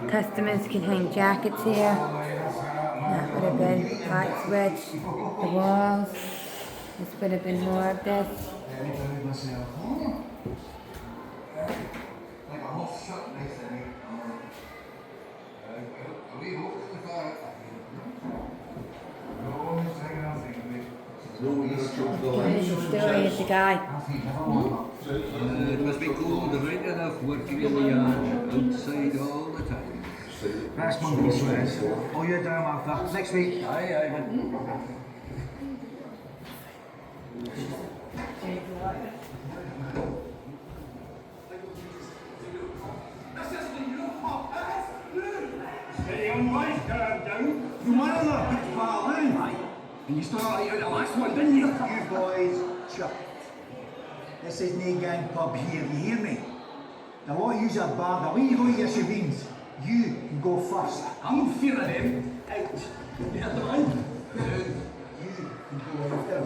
customers can hang jackets here. That would have been light switch. The walls. This would have been more of this. Story of the guy. It must be cold, right enough, working in the yard, outside all the time. That's monkey sweats. Oh, you're down after. Next week. Aye. Steady on, boys. Calm down. You won another big pal, eh? And you started out the last one, didn't you? You boys, shut. This is no gang pub here, you hear me? The lot of yous are barred away, you go to your shebeens. You can go first. I'm fearing them. Out. You heard the man? You can go after.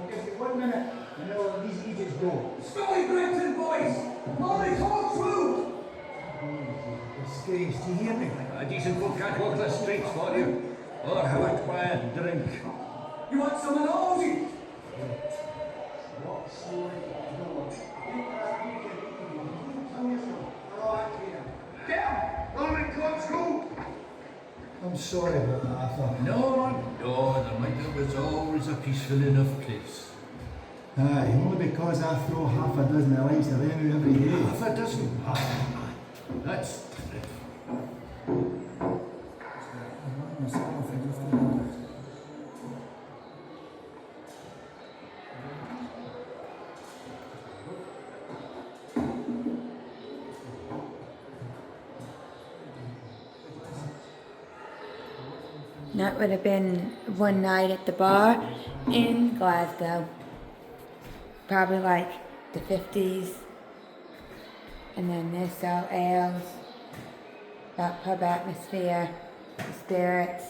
I'll give you 1 minute and all of these idiots go. Scully Brenton, boys! Molly, come through! Disgrace, do you hear me? A decent folk can't walk the streets for you, or have a quiet drink. You want some of those? Get him! Roman Corkscrew! I'm sorry about that, Arthur. No, the Mitre was always a peaceful enough place. Aye, only because I throw half a dozen of lights of enemy every day. Half a dozen? That's dreadful. That would have been one night at the bar in Glasgow. Probably like the 50s. And then this all ales. That pub atmosphere. The spirits.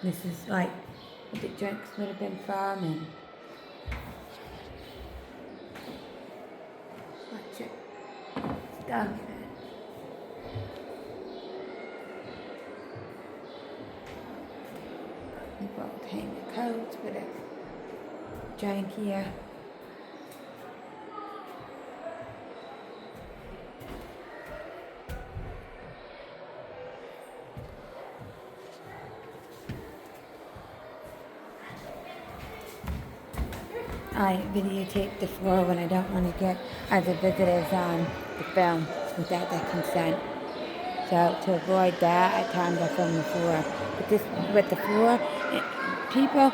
This is like what the drinks would have been from, and watch it. Stuff. We both hang the coats with a drink here. I videotape the floor when I don't want to get other visitors on the film without their consent. So to avoid that, at times I film the floor. But this, with the floor, people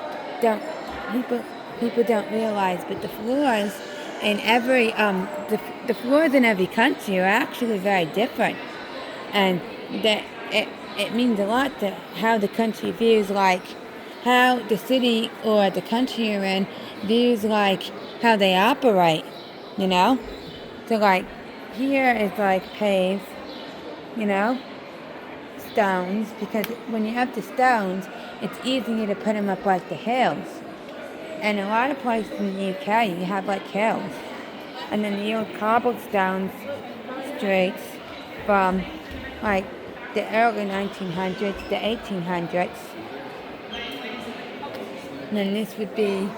don't realize, but the floors in every the floors in every country are actually very different, and that it means a lot to how the country views, like how the city or the country you're in views like how they operate, you know? So like here is like paved, you know, stones, because when you have the stones, it's easier to put them up like the hills. And a lot of places in the UK, you have like hills. And then the old cobblestone streets from like the early 1900s, the 1800s. And then this would be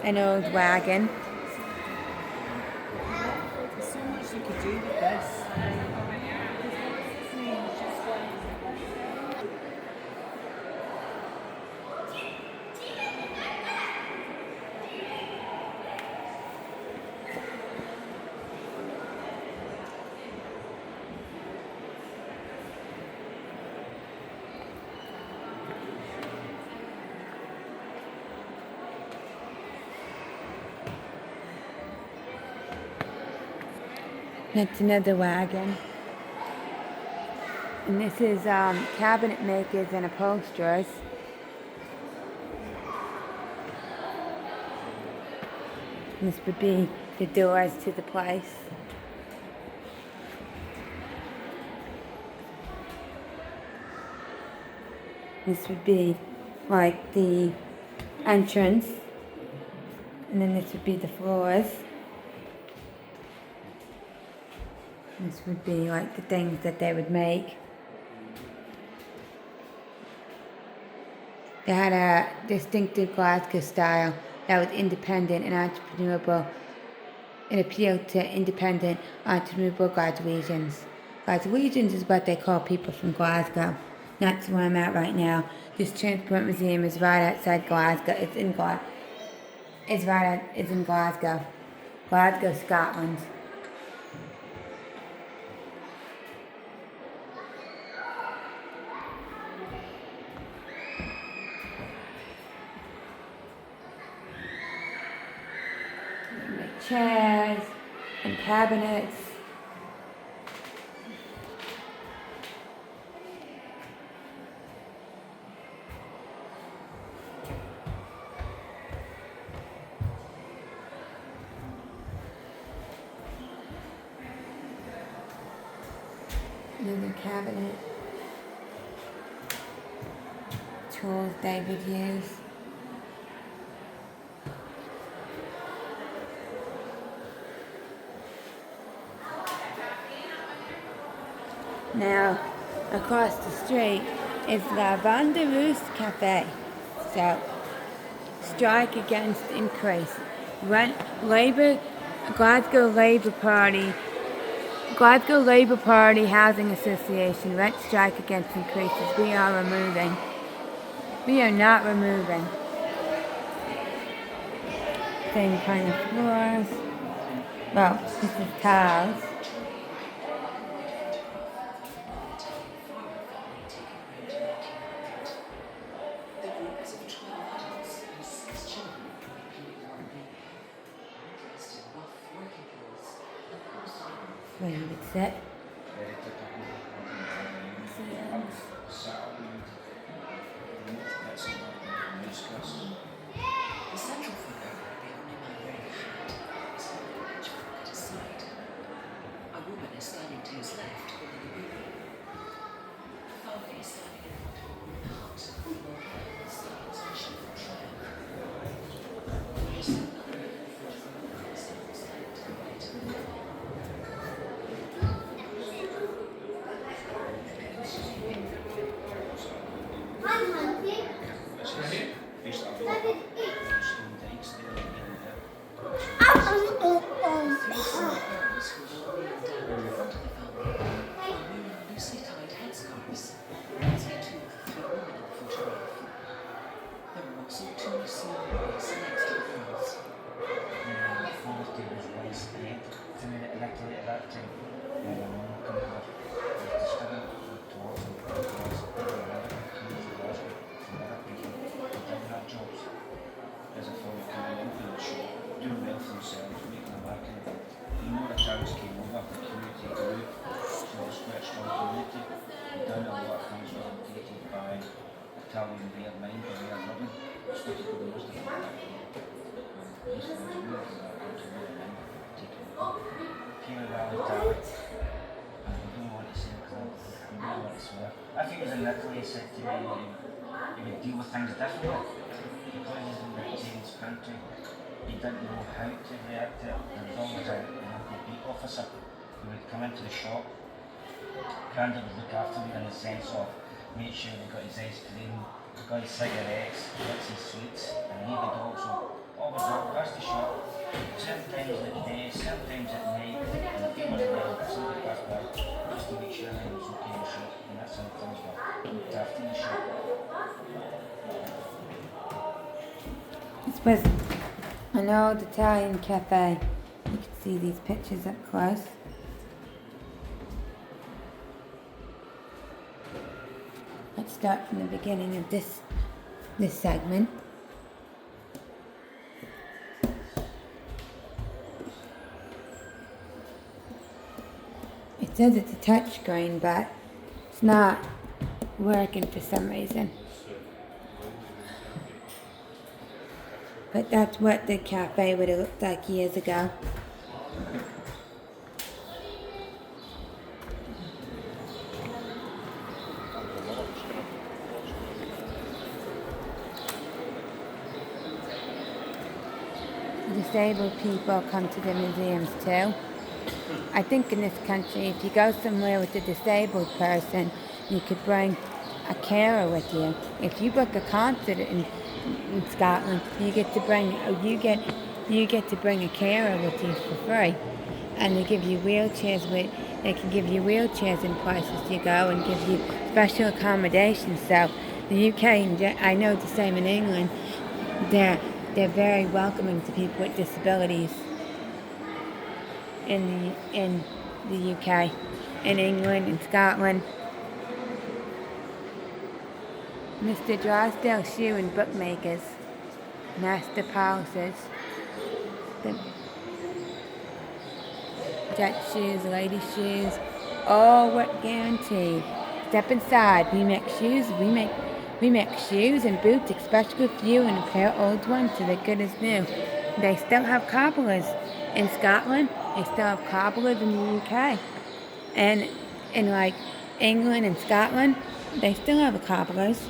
an old wagon. There's so much you could do with this. That's another wagon. And this is cabinet makers and upholsterers. And this would be the doors to the place. This would be like the entrance. And then this would be the floors. This would be like the things that they would make. They had a distinctive Glasgow style that was independent and entrepreneurial. It appealed to independent, entrepreneurial Glaswegians. Glaswegians is what they call people from Glasgow. That's where I'm at right now. This Transport Museum is right outside Glasgow. It's in Glasgow. Glasgow, Scotland. Chairs and cabinets. Another cabinet. Tools they would use. Now, across the street is La Vanderoos Cafe. So, strike against increase. Glasgow Labour Party Housing Association, rent strike against increases. We are removing. We are not removing. Same kind of floors. Well, this is tiles. Where you would sit. The central figure, the only man wearing a hat, is holding a pitchfork at his side. A woman is standing to his left, holding a baby. A family is standing in front of a wooden hut, with more hands, signs, and cheerful triumph. There is another man in front of a woman standing side to the right of the family. I think it was in Italy, he said to me he would deal with things differently because he's in the James country. He didn't know how to react to it. There was always a local beat officer who would come into the shop. Candy would look after him in the sense of make sure he got his ice cream, got his cigarettes, got his sweets, and he would also always walk past the shop, sometimes at day, sometimes at night, and if he wasn't there, somebody passed by just to make sure everything was okay in the shop, and that's how things were looked after in the shop. This was an old Italian cafe. You can see these pictures up close. Let's start from the beginning of this segment. It says it's a touchscreen, but it's not working for some reason. But that's what the cafe would have looked like years ago. disabled people come to the museums too. I think in this country, if you go somewhere with a disabled person, you could bring a carer with you. If you book a concert in Scotland, you get to bring a carer with you for free, and they give you wheelchairs they can give you wheelchairs in places you go and give you special accommodations. So the UK, I know the same in England, they're very welcoming to people with disabilities in the UK, in England, in Scotland. Mr. Drysdale Shoe and Bookmakers, Master Policies, jet shoes, lady shoes, all work guaranteed. Step inside. We make shoes. We make shoes and boots, especially for you, and a pair of old ones so they're good as new. They still have cobblers in Scotland. They still have cobblers in the UK, and in like England and Scotland, they still have cobblers.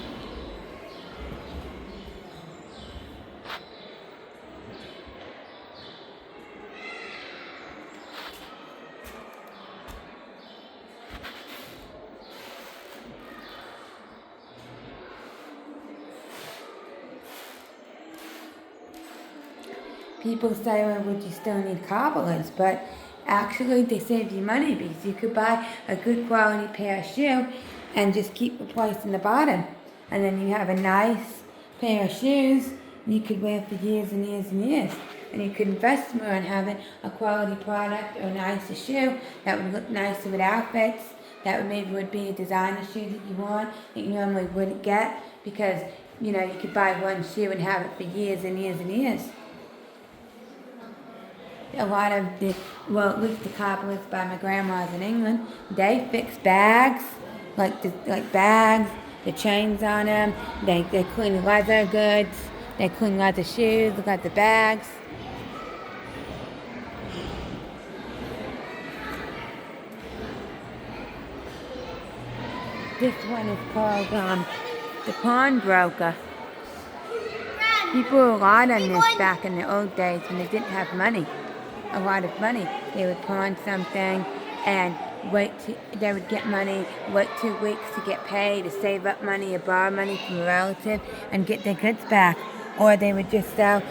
People say, well, would you still need cobblers? But actually, they save you money because you could buy a good quality pair of shoe and just keep replacing the bottom. And then you have a nice pair of shoes you could wear for years and years and years. And you could invest more in having a quality product or a nicer shoe that would look nicer with outfits, that would be a designer shoe that you want, that you normally wouldn't get because, you could buy one shoe and have it for years and years and years. A lot of at least the cobblers by my grandma's in England, they fix bags, like bags, the chains on them. They clean leather goods, they clean leather shoes, leather bags. This one is called the pawnbroker. People relied on this back in the old days when they didn't have money. A lot of money. They would pawn something and they would get money, wait 2 weeks to get paid, to save up money or borrow money from a relative and get their goods back. Or they would just sell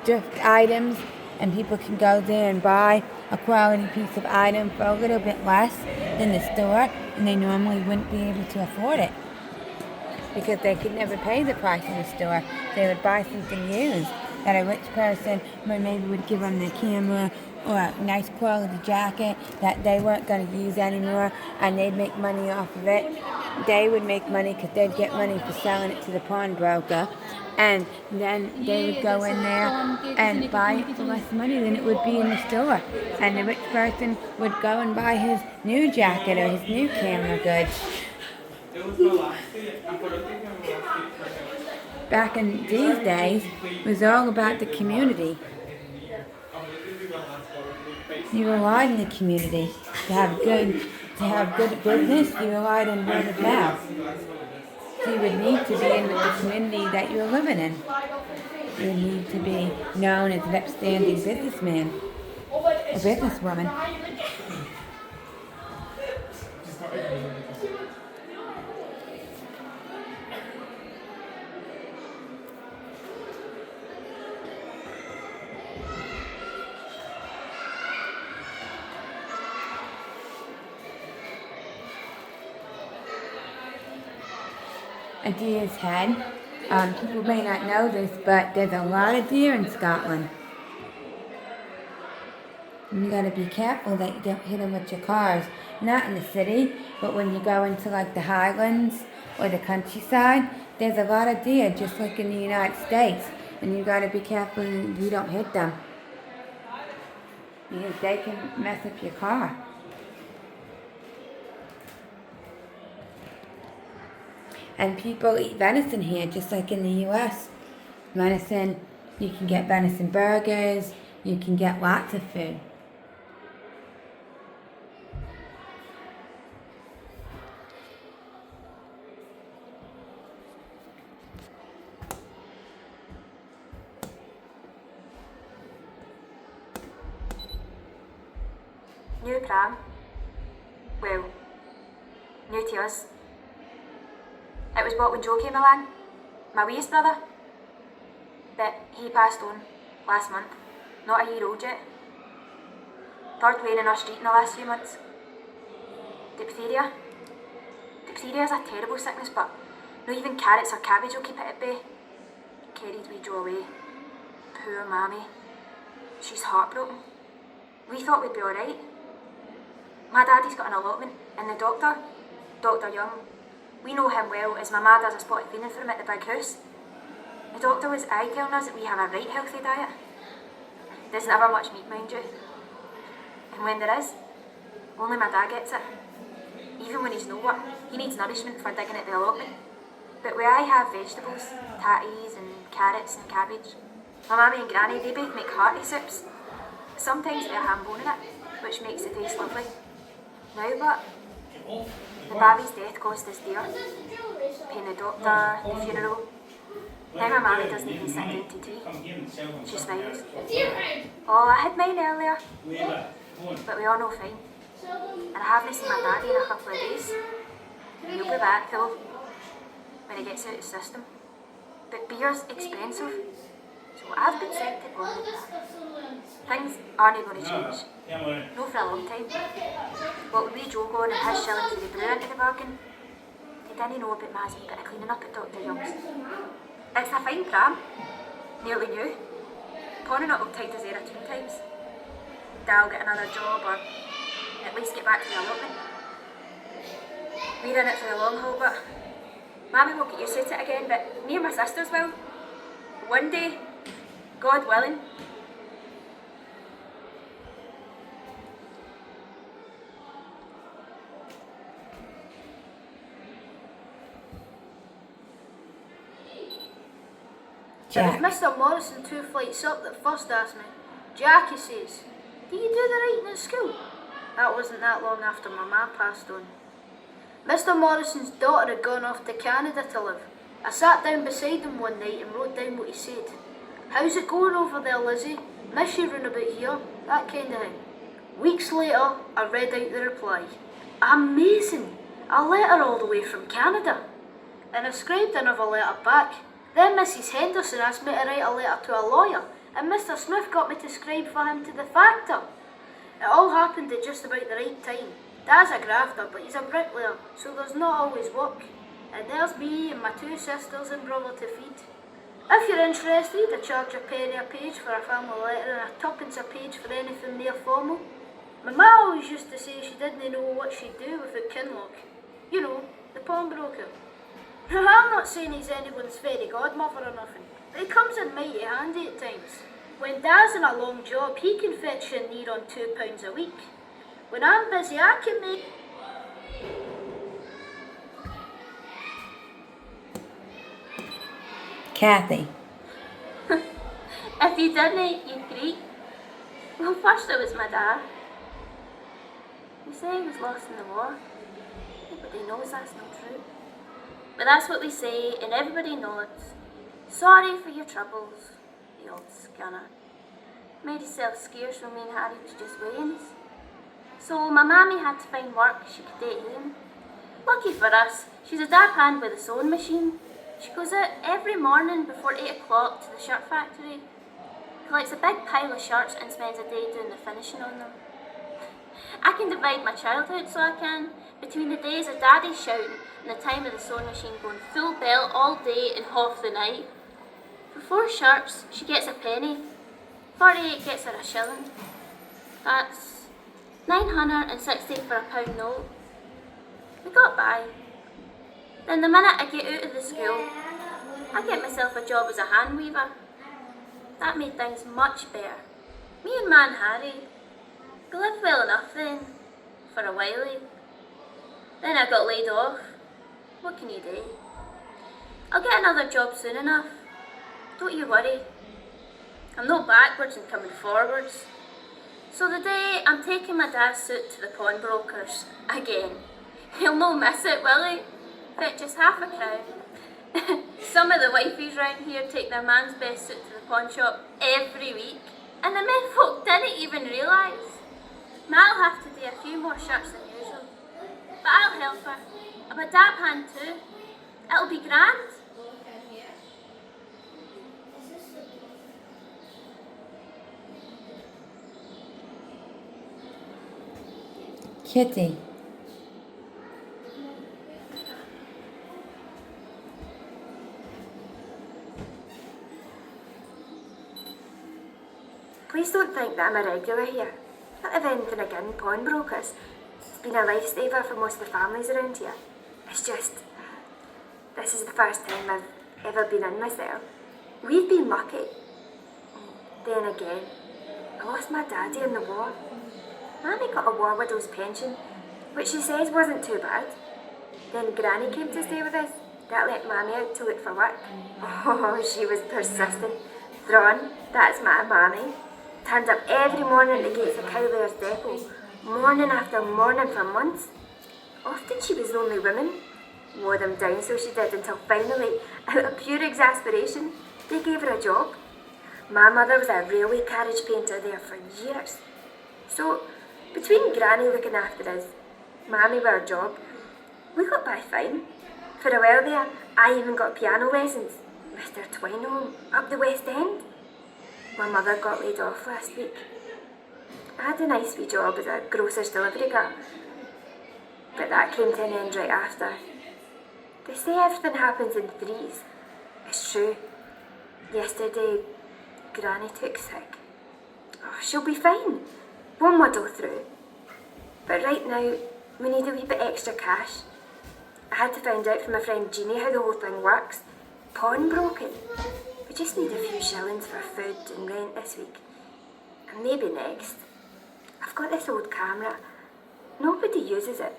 thrift items, and people can go there and buy a quality piece of item for a little bit less than the store, and they normally wouldn't be able to afford it because they could never pay the price in the store. They would buy something used that a rich person maybe would give them their camera or a nice quality jacket that they weren't going to use anymore, and they'd make money off of it. They would make money because they'd get money for selling it to the pawnbroker, and then they would go in there and buy it for less money than it would be in the store. And the rich person would go and buy his new jacket or his new camera goods. Back in these days, it was all about the community. You relied on the community to have good business. You relied on word of mouth. So you would need to be in with the community that you were living in. You would need to be known as an upstanding businessman, a businesswoman. A deer's head. People may not know this, but there's a lot of deer in Scotland. And you gotta be careful that you don't hit them with your cars. Not in the city, but when you go into like the Highlands or the countryside, there's a lot of deer, just like in the United States. And you gotta be careful you don't hit them, because they can mess up your car. And people eat venison here, just like in the U.S. Venison, you can get venison burgers, you can get lots of food. New pram. Well, new to us. It was bought when Joe came along, my weeest brother. But he passed on last month, not a year old yet. Third wear in our street in the last few months. Diphtheria. Diphtheria is a terrible sickness, but not even carrots or cabbage will keep it at bay. Carried wee Joe away. Poor mammy. She's heartbroken. We thought we'd be alright. My daddy's got an allotment, and the doctor, Dr. Young, we know him well as my ma does a spot of cleaning for him at the big house. The doctor was telling us that we have a right healthy diet. There's never much meat, mind you. And when there is, only my dad gets it. Even when he's no work, he needs nourishment for digging at the allotment. But where I have vegetables, tatties and carrots and cabbage, my mammy and granny, they both make hearty soups. Sometimes with a ham bone in it, which makes the taste lovely. Now but, the baby's death cost us dear. Paying the doctor, the funeral. Now my mammy doesn't even sit down to tea. She smiles. Oh, I had mine earlier. But we all know fine. And I haven't seen my daddy in a couple of days. He'll be back though, when he gets out of the system. But beer's expensive, so I've been sent to go with that. Things aren't going to change. No for a long time. What with wee Joe going and his shilling for the brew into the bargain, he didn't know about Ma's bit of cleaning up at Dr. Young's. It's a fine pram, nearly new. Pawning it will tide us there a 2 times. Dad'll get another job or at least get back to the allotment. We're in it for the long haul, but Mammy will get used to it again, but me and my sisters will. One day, God willing. It was Mr. Morrison 2 flights up that first asked me. Jack, he says, do you do the writing at school? That wasn't that long after my ma passed on. Mr. Morrison's daughter had gone off to Canada to live. I sat down beside him one night and wrote down what he said. How's it going over there, Lizzie? Miss you round about here? That kind of thing. Weeks later, I read out the reply. Amazing! A letter all the way from Canada. And I scribed another letter back. Then Mrs. Henderson asked me to write a letter to a lawyer, and Mr. Smith got me to scribe for him to the factor. It all happened at just about the right time. Dad's a grafter, but he's a bricklayer, so there's not always work. And there's me and my 2 sisters and brother to feed. If you're interested, I charge a penny a page for a family letter and a 2p a page for anything more formal. My ma always used to say she didn't know what she'd do without Kinloch. You know, the pawnbroker. Now, I'm not saying he's anyone's fairy godmother or nothing, but he comes in mighty handy at times. When Dad's in a long job, he can fetch in near on £2 a week. When I'm busy, I can make... Kathy. If you didn't, you'd greet. Well, first it was my dad. He said he was lost in the war. Everybody knows that's not true. But that's what we say, and everybody nods. Sorry for your troubles, the old scunner. Made himself scarce when me and Harry was just weigh-ins. So my mammy had to find work she could take home. Lucky for us, she's a dab hand with a sewing machine. She goes out every morning before 8 o'clock to the shirt factory, collects a big pile of shirts and spends a day doing the finishing on them. I can divide my childhood so I can, between the days of Daddy shouting and the time of the sewing machine going full belt all day and half the night. For 4 shirts, she gets a penny. 48 gets her a shilling. That's 960 for a £1 note. We got by. Then the minute I get out of the school, I get myself a job as a hand weaver. That made things much better. Me and man Harry, we lived well enough then, for a while. Then I got laid off. What can you do? I'll get another job soon enough. Don't you worry. I'm not backwards and coming forwards. So the day I'm taking my dad's suit to the pawnbrokers again. He'll no miss it, will he? Fetches half a crown. Some of the wifeys round here take their man's best suit to the pawn shop every week, and the men folk didn't even realise. Ma'll have to do a few more shirts than usual. But I'll help her. I'm a dab hand too. It'll be grand. Kitty. Please don't think that I'm a regular here. Not have anything again pawnbrokers. It's been a lifesaver for most of the families around here. It's just, this is the first time I've ever been in myself. We've been lucky. Then again, I lost my daddy in the war. Mammy got a war widow's pension, which she says wasn't too bad. Then Granny came to stay with us. That let Mammy out to look for work. Oh, she was persistent. Thrawn, that's my Mammy, turned up every morning at the gates of Cowlayer's depot, morning after morning for months. Often she was the only woman. Wore them down, so she did, until finally, out of pure exasperation, they gave her a job. My mother was a railway carriage painter there for years. So, between Granny looking after us, Mammy with her job, we got by fine. For a while there, I even got piano lessons. Mr. Twine up the West End. My mother got laid off last week. I had a nice wee job as a grocer's delivery girl, but that came to an end right after. They say everything happens in threes. It's true. Yesterday, Granny took sick. Oh, she'll be fine. We'll muddle through. But right now, we need a wee bit extra cash. I had to find out from my friend Jeannie how the whole thing works. Pawnbroking. We just need a few shillings for food and rent this week. And maybe next. I've got this old camera. Nobody uses it.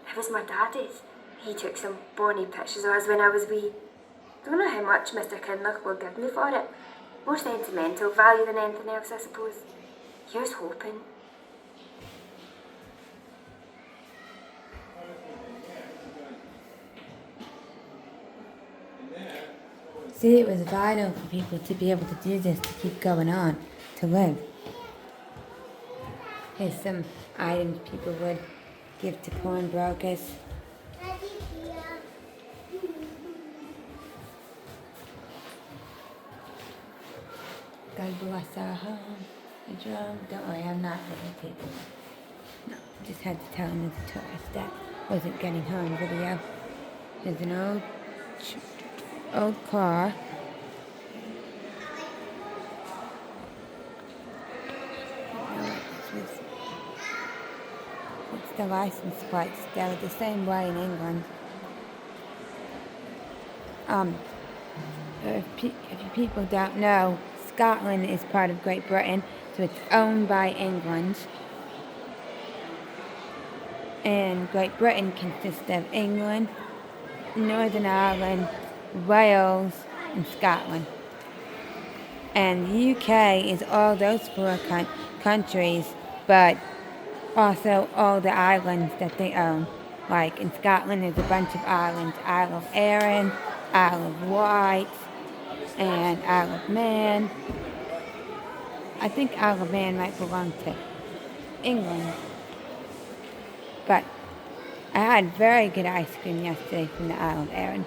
It was my daddy's. He took some bonny pictures of us when I was wee. Don't know how much Mr. Kinloch will give me for it. More sentimental value than anything else, I suppose. Here's hoping. See, it was vital for people to be able to do this, to keep going on, to live. Here's some items people would give to pawnbrokers. God bless our home. A drum. Don't worry, I'm not little people. No, just had to tell him as a tourist that wasn't getting home video. There's an old car. It's the license plate still the same way in England. If you people don't know, Scotland is part of Great Britain, so it's owned by England. And Great Britain consists of England, Northern Ireland, Wales, and Scotland. And the UK is all those four countries, but also all the islands that they own. Like in Scotland, there's a bunch of islands: Isle of Arran, Isle of Wight, and Isle of Man. I think Isle of Man might belong to England. But I had very good ice cream yesterday from the Isle of Arran.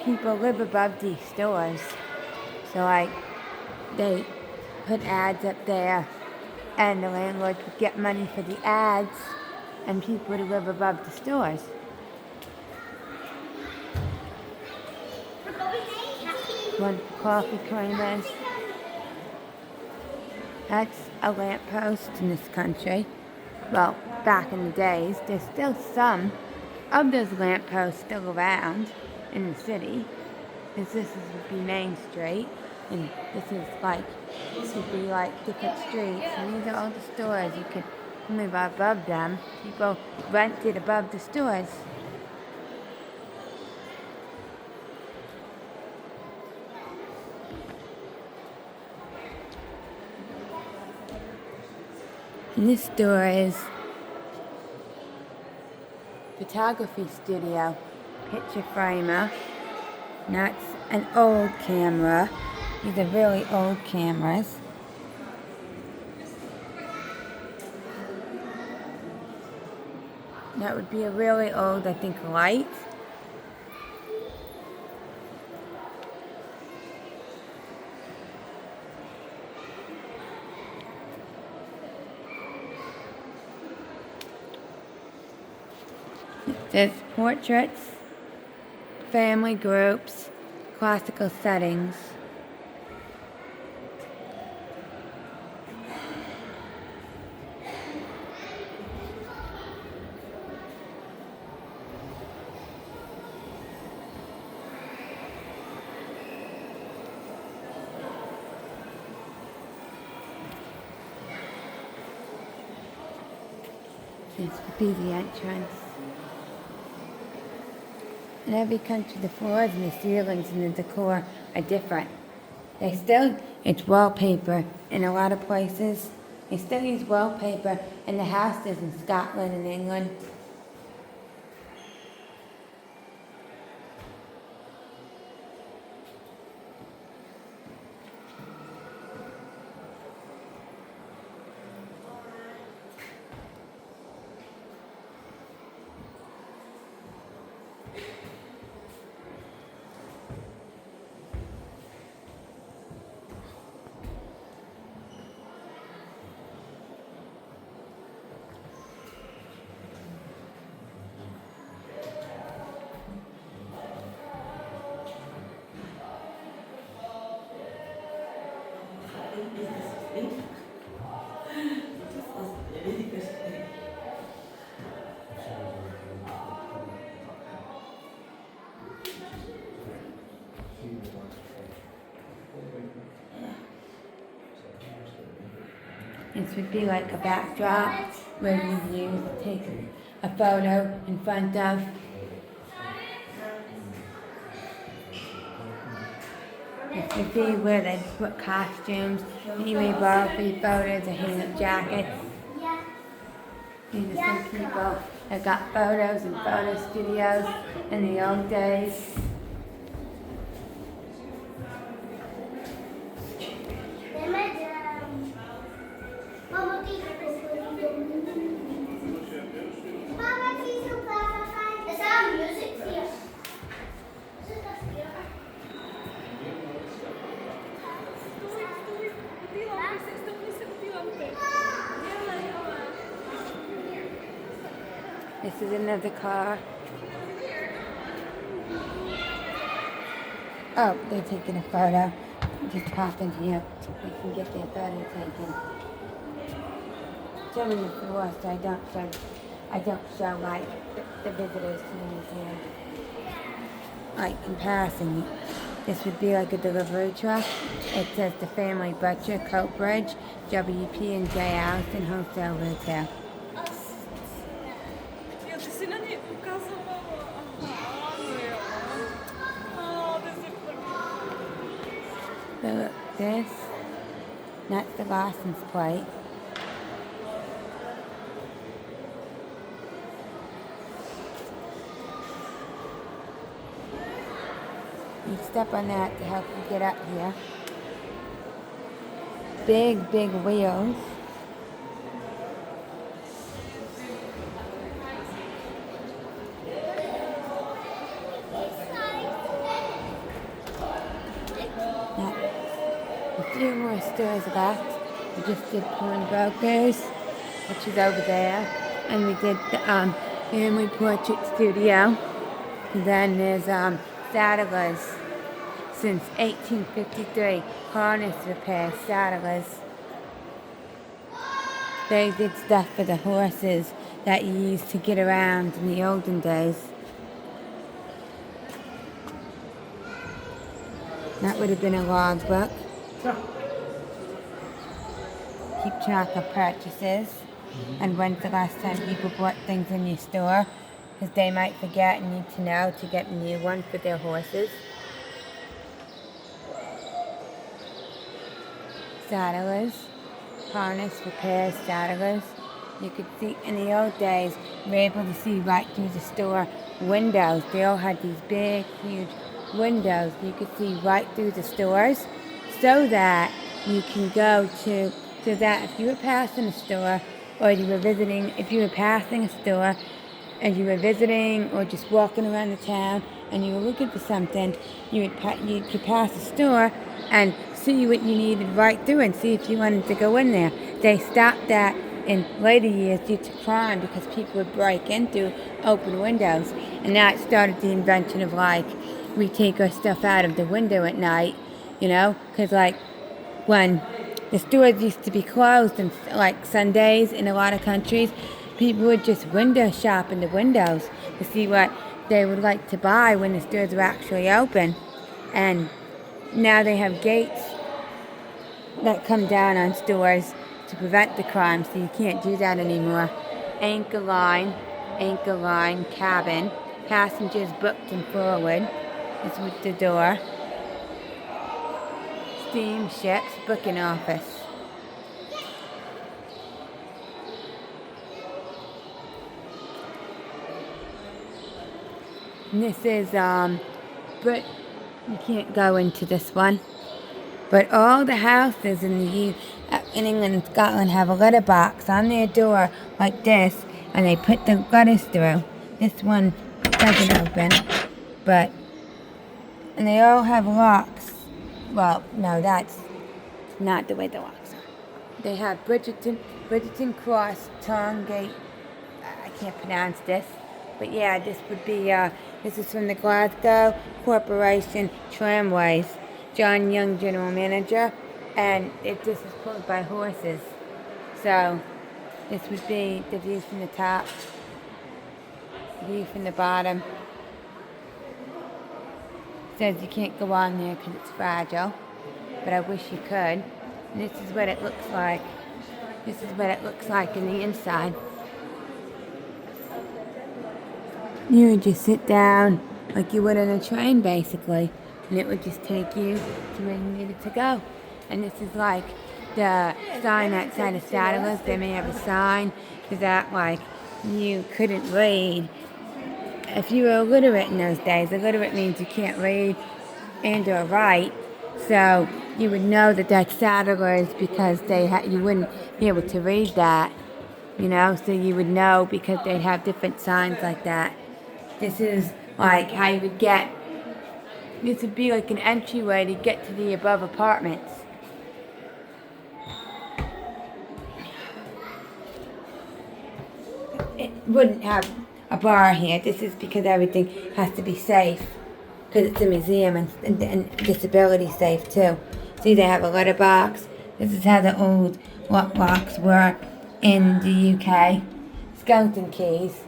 People live above these stores, so they put ads up there, and the landlord would get money for the ads, and people would live above the stores. One coffee creamers. That's a lamppost in this country. Well, back in the days, there's still some of those lampposts still around in the city. Because this would be Main Street, and this would be like different streets, and these are all the stores. You could live above them. People rented above the stores. And this store is photography studio, picture framer. And that's an old camera. These are really old cameras. That would be a really old, I think, light. There's portraits, family groups, classical settings. This would be the entrance. In every country, the floors and the ceilings and the decor are different. It's wallpaper in a lot of places. They still use wallpaper in the houses in Scotland and England. This would be like a backdrop where you take a photo in front of. This would be where they put costumes, you may borrow for your photos or hang up jackets. These are some people that got photos in photo studios in the old days. This is another car. Oh, they're taking a photo. Just hop in here. They can get their photo taken. Show me the floor so I don't show like the visitors to the museum. Like in passing, this would be like a delivery truck. It says the Family Butcher, Coatbridge, WP and J. Allison Wholesale Retail. So this, that's the license plate. You step on that to help you get up here. Big, big wheels. A few more stores left. We just did Pawnbrokers, which is over there, and we did the Family Portrait Studio. And then there's Saddlers. Since 1853, harness repair, saddlers. They did stuff for the horses that you used to get around in the olden days. That would have been a log book. Keep track of purchases and when's the last time people bought things in your store, because they might forget and need to know to get a new one for their horses. Saddlers, harness repairs, saddlers. You could see in the old days, you were able to see right through the store windows. They all had these big, huge windows. You could see right through the stores, so that you can go to, so that if you were passing a store or you were visiting, if you were passing a store as you were visiting or just walking around the town and you were looking for something, you could pass a store and see what you needed right through and see if you wanted to go in there. They stopped that in later years due to crime because people would break in through open windows. And that started the invention of like, we take our stuff out of the window at night, you know, because like when the stores used to be closed and like Sundays in a lot of countries, people would just window shop in the windows to see what they would like to buy when the stores were actually open. And now they have gates that come down on stores to prevent the crime, so you can't do that anymore. Anchor line, cabin, passengers booked and forward is with the door. Steamships, booking office. And this is, but you can't go into this one. But all the houses in England and Scotland have a letterbox on their door like this, and they put the letters through. This one doesn't open, and they all have locks. Well, no, that's not the way the locks are. They have Bridgerton Cross, Tongate. I can't pronounce this, but yeah, this would be. This is from the Glasgow Corporation Tramways. John Young, general manager, and this is pulled by horses. So this would be the view from the top, view from the bottom. It says you can't go on there because it's fragile, but I wish you could. And this is what it looks like. This is what it looks like in the inside. You would just sit down like you would on a train, basically. And it would just take you to where you needed to go. And this is like the sign outside of Saddlers. They may have a sign for that, like you couldn't read. If you were illiterate in those days, illiterate means you can't read and or write. So you would know that that's Saddlers because you wouldn't be able to read that, you know. So you would know because they'd have different signs like that. This is like how you would get. This would be like an entryway to get to the above apartments. It wouldn't have a bar here. This is because everything has to be safe. Because it's a museum and disability safe too. See, they have a letterbox. This is how the old locks were in the UK. Skeleton keys.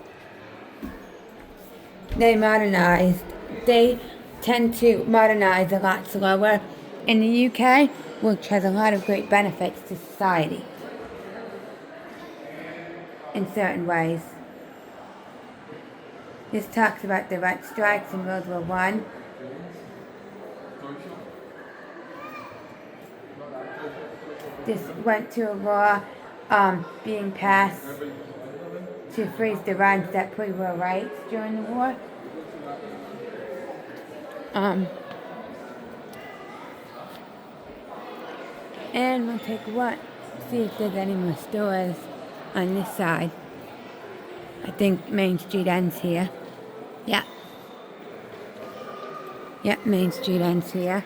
They modernized. They tend to modernize a lot slower in the UK, which has a lot of great benefits to society in certain ways. This talks about the rent strikes in World War I. This went to a law being passed to freeze the rents at pre-war rates during the war. And we'll take one, see if there's any more stores on this side. I think Main Street ends here. Yeah. Yep, Main Street ends here.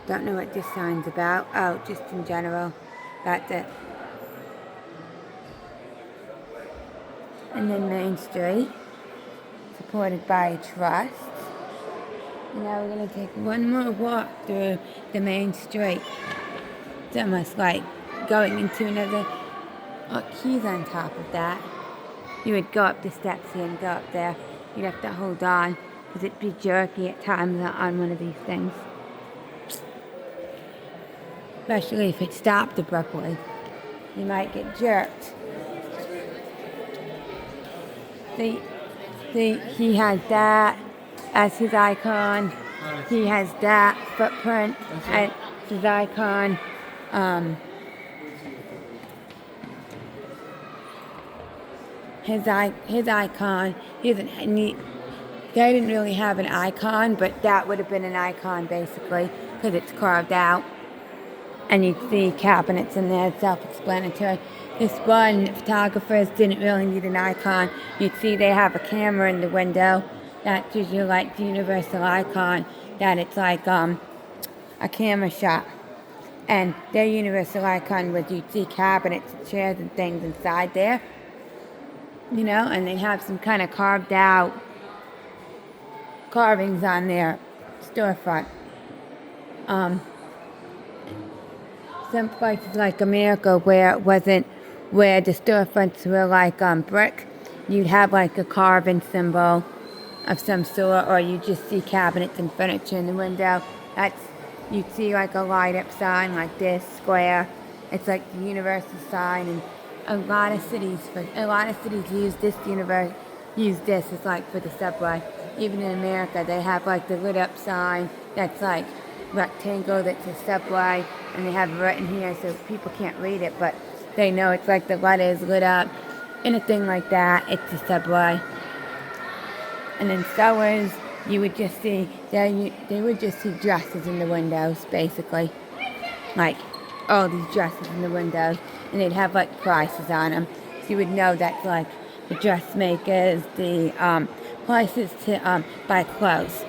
Don't know what this sign's about. Oh, just in general. That's it. And then Main Street, supported by a trust. And now we're going to take one more walk through the main street. It's almost like going into another keys on top of that. You would go up the steps here and go up there. You'd have to hold on because it'd be jerky at times on one of these things. Especially if it stopped abruptly. You might get jerked. See, he has that as his icon. He has that footprint as his icon. His icon. They didn't really have an icon, but that would have been an icon basically because it's carved out. and you'd see cabinets in there, self-explanatory. This one, photographers didn't really need an icon. You'd see they have a camera in the window. That gives you like the universal icon, that it's like a camera shot. And their universal icon was you'd see cabinets and chairs and things inside there. You know, and they have some kind of carved out carvings on their storefront. Some places like America where it wasn't, where the storefronts were like brick, you'd have like a carving symbol of some sort, or you just see cabinets and furniture in the window. You'd see like a light up sign like this, square. It's like the universal sign, and a lot of cities use this as like for the subway. Even in America, they have like the lit up sign that's like rectangle that's a subway, and they have it written here so people can't read it, but they know it's like the letters lit up. Anything like that, it's a subway. And then sewers, you would just see, they would just see dresses in the windows, basically. Like, all these dresses in the windows, and they'd have like prices on them. So you would know that's like the dressmakers, the places to buy clothes.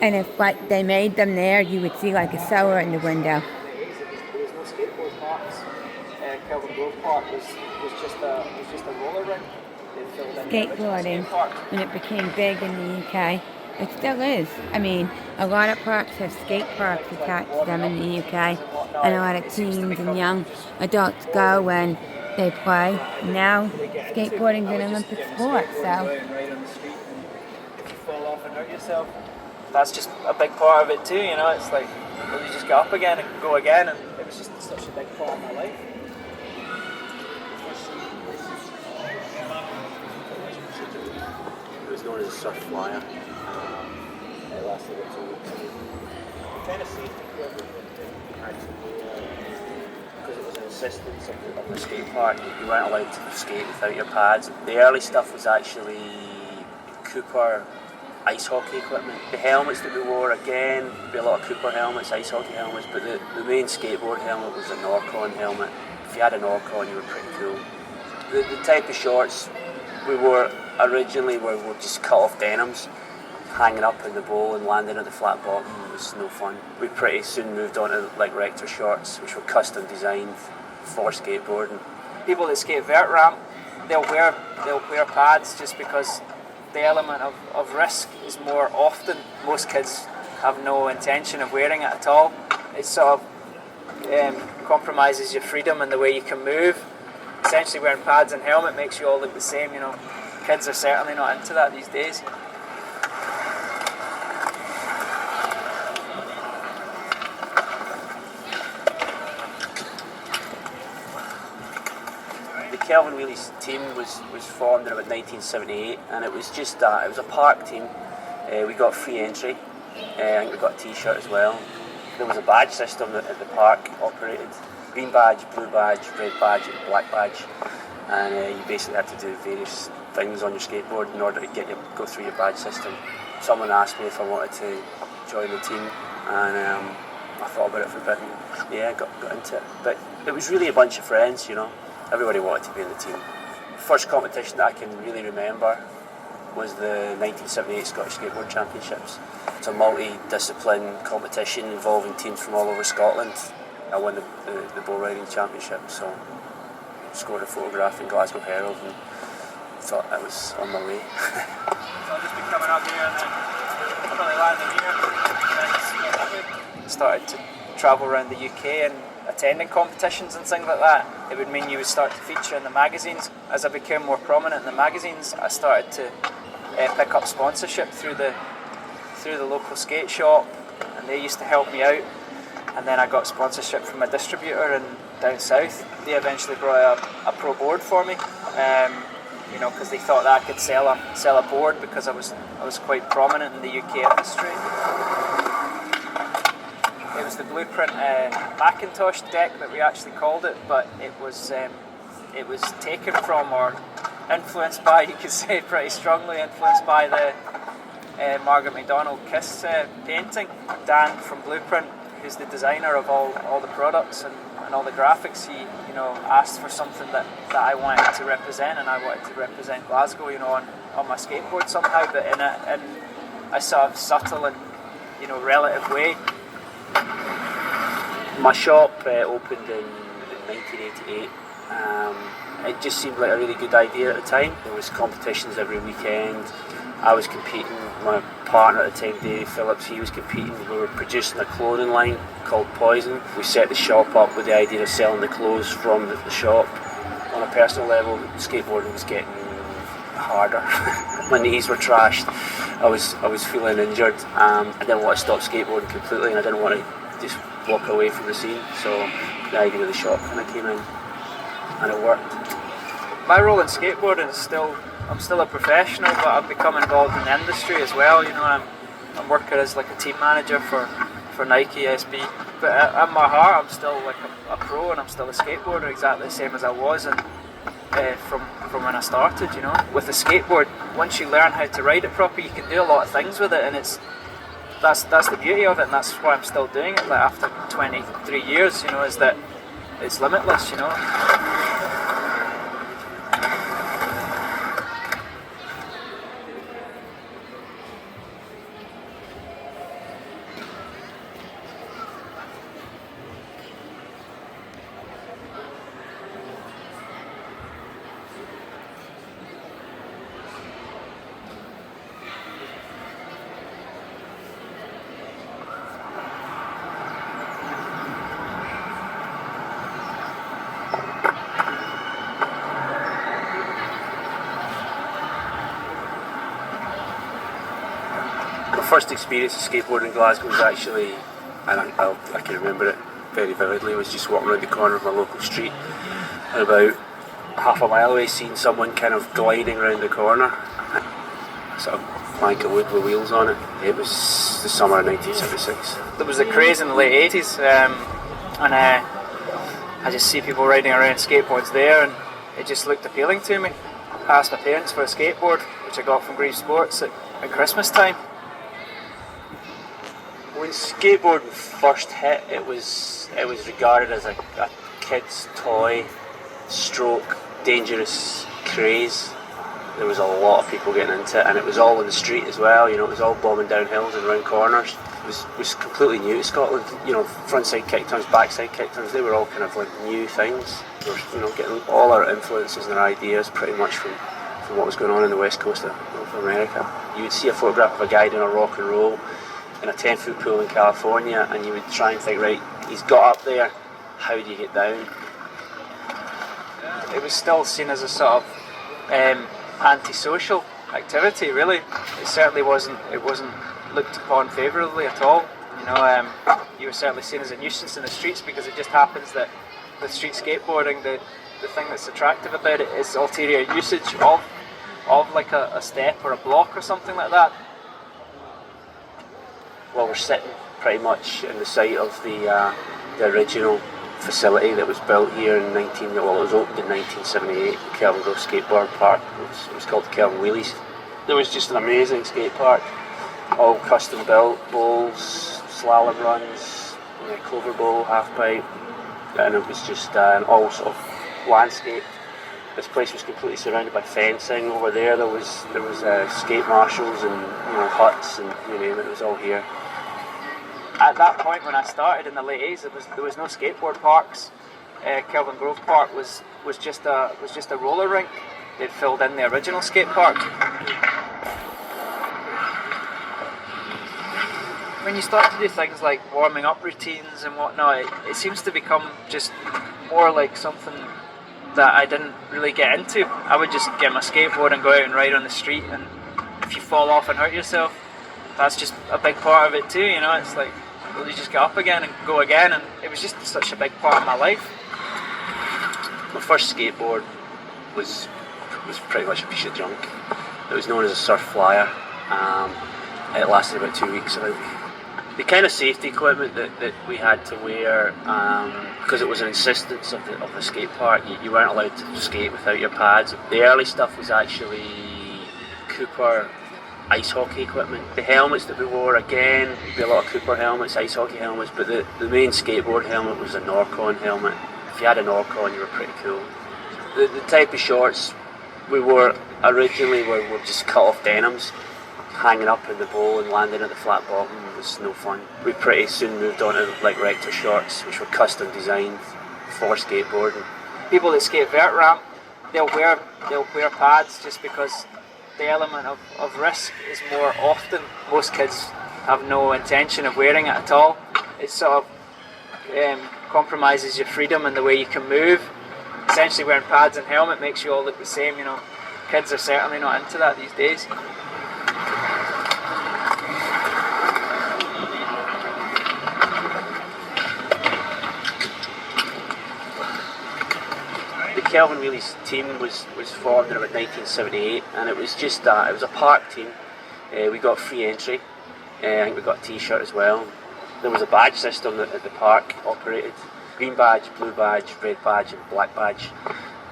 And if like they made them there, you would see like a sewer in the window. There was no skateboard parks. Kelvin Grove Park was just a roller rink. They filled in the original Skateboarding, skate park. when it became big in the UK, it still is. I mean, a lot of parks have skate parks attached to them in the UK, and a lot of teens and young adults go when they play. Now, skateboarding's an Olympic sport, so. Right on the street, and if you fall off and hurt yourself, that's just a big part of it too, you know. It's like, well, you just get up again and go again, and it was just such a big part of my life. It was known as a surf flyer. It lasted about 2 weeks. Kind of safety Because it was an assistance of the skate park, you weren't allowed to skate without your pads. The early stuff was actually Cooper ice hockey equipment. The helmets that we wore, again, would be a lot of Cooper helmets, ice hockey helmets, but the main skateboard helmet was a Norcon helmet. If you had a Norcon, you were pretty cool. The type of shorts we wore originally were just cut off denims, hanging up in the bowl and landing at the flat bottom. It was no fun. We pretty soon moved on to like Rector shorts, which were custom designed for skateboarding. people that skate vert ramp, they'll wear pads just because the element of risk is more often. Most kids have no intention of wearing it at all. It sort of compromises your freedom and the way you can move. Essentially wearing pads and helmet makes you all look the same, you know. Kids are certainly not into that these days. The Kelvin Wheelies team was formed in about 1978, and it was just that. It was a park team. We got free entry. I think we got a t-shirt as well. There was a badge system that the park operated. Green badge, blue badge, red badge and black badge. And you basically had to do various things on your skateboard in order to go through your badge system. Someone asked me if I wanted to join the team, and I thought about it for a bit and got into it. But it was really a bunch of friends, you know. Everybody wanted to be in the team. The first competition that I can really remember was the 1978 Scottish Skateboard Championships. It's a multi-discipline competition involving teams from all over Scotland. I won the bull riding championship, so scored a photograph in Glasgow Herald and thought I was on my way. So I'll just be coming up here and then probably landing here. Started to travel around the UK and attending competitions and things like that. It would mean you would start to feature in the magazines. As I became more prominent in the magazines, I started to pick up sponsorship through the local skate shop, and they used to help me out. And then I got sponsorship from a distributor in down south. They eventually brought a pro board for me, because they thought that I could sell a board because I was quite prominent in the UK industry. It was the Blueprint Macintosh deck that we actually called it, but it was taken from or influenced by, you could say, pretty strongly influenced by the Margaret MacDonald Kiss painting. Dan from Blueprint, who's the designer of all the products and all the graphics, he asked for something that I wanted to represent, and I wanted to represent Glasgow, on my skateboard somehow, but in a sort of subtle and relative way. My shop opened in 1988. It just seemed like a really good idea at the time. There was competitions every weekend. I was competing. My partner at the time, Davey Phillips, he was competing. We were producing a clothing line called Poison. We set the shop up with the idea of selling the clothes from the shop. On a personal level, skateboarding was getting harder. My knees were trashed. I was feeling injured. I didn't want to stop skateboarding completely, and I didn't want to just walk away from the scene. So the idea of the shop kind of came in, and it worked. My role in skateboarding is I'm still a professional, but I've become involved in the industry as well. I'm working as like a team manager for Nike SB. But at my heart, I'm still like a pro, and I'm still a skateboarder, exactly the same as I was, and from when I started. With a skateboard, once you learn how to ride it properly, you can do a lot of things with it, and that's the beauty of it, and that's why I'm still doing it. Like after 23 years, is that it's limitless. My first experience of skateboarding in Glasgow was actually, and I can remember it very vividly, was just walking around the corner of my local street, and about half a mile away seeing someone kind of gliding around the corner, sort of plank of wood with wheels on it. It was the summer of 1976. There was a craze in the late 80s, and I just see people riding around skateboards there, and it just looked appealing to me. I asked my parents for a skateboard, which I got from Grieve Sports at Christmas time. When skateboarding first hit, it was regarded as a kid's toy, stroke, dangerous craze. There was a lot of people getting into it, and it was all in the street as well. It was all bombing down hills and around corners. It was completely new to Scotland. Frontside kick turns, backside kick turns, they were all kind of like new things. We were getting all our influences and our ideas pretty much from what was going on in the west coast of North America. You would see a photograph of a guy doing a rock and roll in a 10-foot pool in California, and you would try and think, right, he's got up there, how do you get down? It was still seen as a sort of antisocial activity, really. It certainly wasn't. It wasn't looked upon favourably at all. You were certainly seen as a nuisance in the streets, because it just happens that with street skateboarding, the thing that's attractive about it is ulterior usage of like a step or a block or something like that. Well, we're sitting pretty much in the site of the original facility that was built here in it was opened in 1978, the Kelvin Grove Skateboard Park. It was called the Kelvin Wheelies. There was just an amazing skate park, all custom built, bowls, slalom runs, clover bowl, half pipe, and it was just all sort of landscape. This place was completely surrounded by fencing. Over there was skate marshals and huts and you name it. It was all here. At that point, when I started in the late 80s, there was no skateboard parks. Kelvin Grove Park was just a roller rink. They'd filled in the original skate park. When you start to do things like warming up routines and whatnot, it seems to become just more like something that I didn't really get into. I would just get my skateboard and go out and ride on the street, and if you fall off and hurt yourself, that's just a big part of it too. It's like, well, you just get up again and go again, and it was just such a big part of my life. My first skateboard was pretty much a piece of junk. It was known as a surf flyer. It lasted about 2 weeks. The kind of safety equipment that we had to wear, because it was an insistence of the skate park, you weren't allowed to skate without your pads. The early stuff was actually Cooper ice hockey equipment. The helmets that we wore, again, would be a lot of Cooper helmets, ice hockey helmets, but the main skateboard helmet was a Norcon helmet. If you had a Norcon, you were pretty cool. The type of shorts we wore originally were just cut off denims, hanging up in the bowl and landing at the flat bottom was no fun. We pretty soon moved on to like Rector shorts, which were custom designed for skateboarding. People that skate vert ramp, they'll wear pads just because the element of risk is more often. Most kids have no intention of wearing it at all. It sort of compromises your freedom and the way you can move. Essentially wearing pads and helmet makes you all look the same, you know. Kids are certainly not into that these days. The Kelvin Wheelies team was formed in about 1978, and it was just it was a park team. We got free entry. I think we got a t-shirt as well. There was a badge system that the park operated. Green badge, blue badge, red badge and black badge.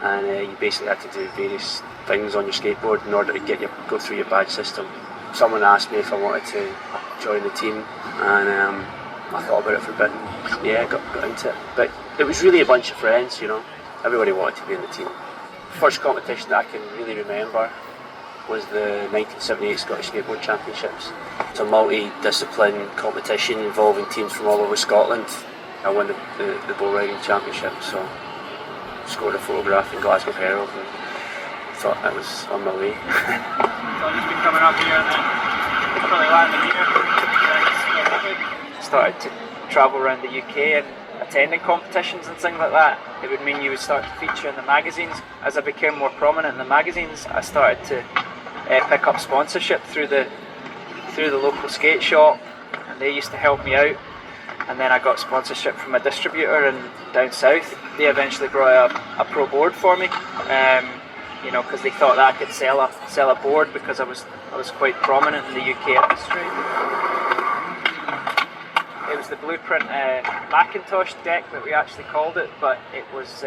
And you basically had to do various things on your skateboard in order to go through your badge system. Someone asked me if I wanted to join the team, and I thought about it for a bit and got into it. But it was really a bunch of friends, you know. Everybody wanted to be in the team. First competition that I can really remember was the 1978 Scottish Skateboard Championships. It's a multi-discipline competition involving teams from all over Scotland. I won the bull riding championship, so scored a photograph in Glasgow Herald and thought I was on my way. So I've just been coming up here and then probably landing here. Started to travel around the UK and attending competitions and things like that. It would mean you would start to feature in the magazines. As I became more prominent in the magazines, I started to pick up sponsorship through the local skate shop, and they used to help me out. And then I got sponsorship from a distributor down south. They eventually brought a pro board for me, you know, because they thought that I could sell a board because I was quite prominent in the UK industry. It was the Blueprint Macintosh deck that we actually called it, but it was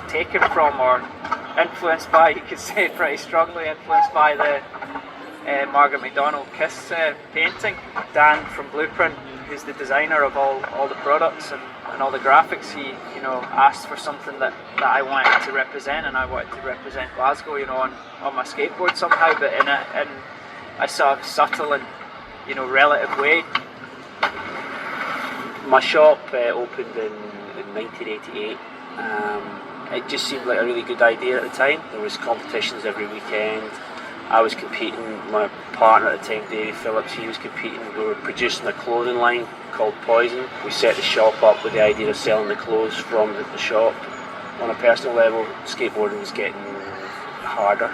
taken from or influenced by, you could say pretty strongly influenced by the Margaret MacDonald Kiss painting. Dan from Blueprint, who's the designer of all the products and all the graphics, he asked for something that I wanted to represent, and I wanted to represent Glasgow, on my skateboard somehow, but in a sort of subtle and relative way. My shop opened in 1988. It just seemed like a really good idea at the time. There was competitions every weekend. I was competing, my partner at the time, Davey Phillips, he was competing. We were producing a clothing line called Poison. We set the shop up with the idea of selling the clothes from the shop. On a personal level, skateboarding was getting harder.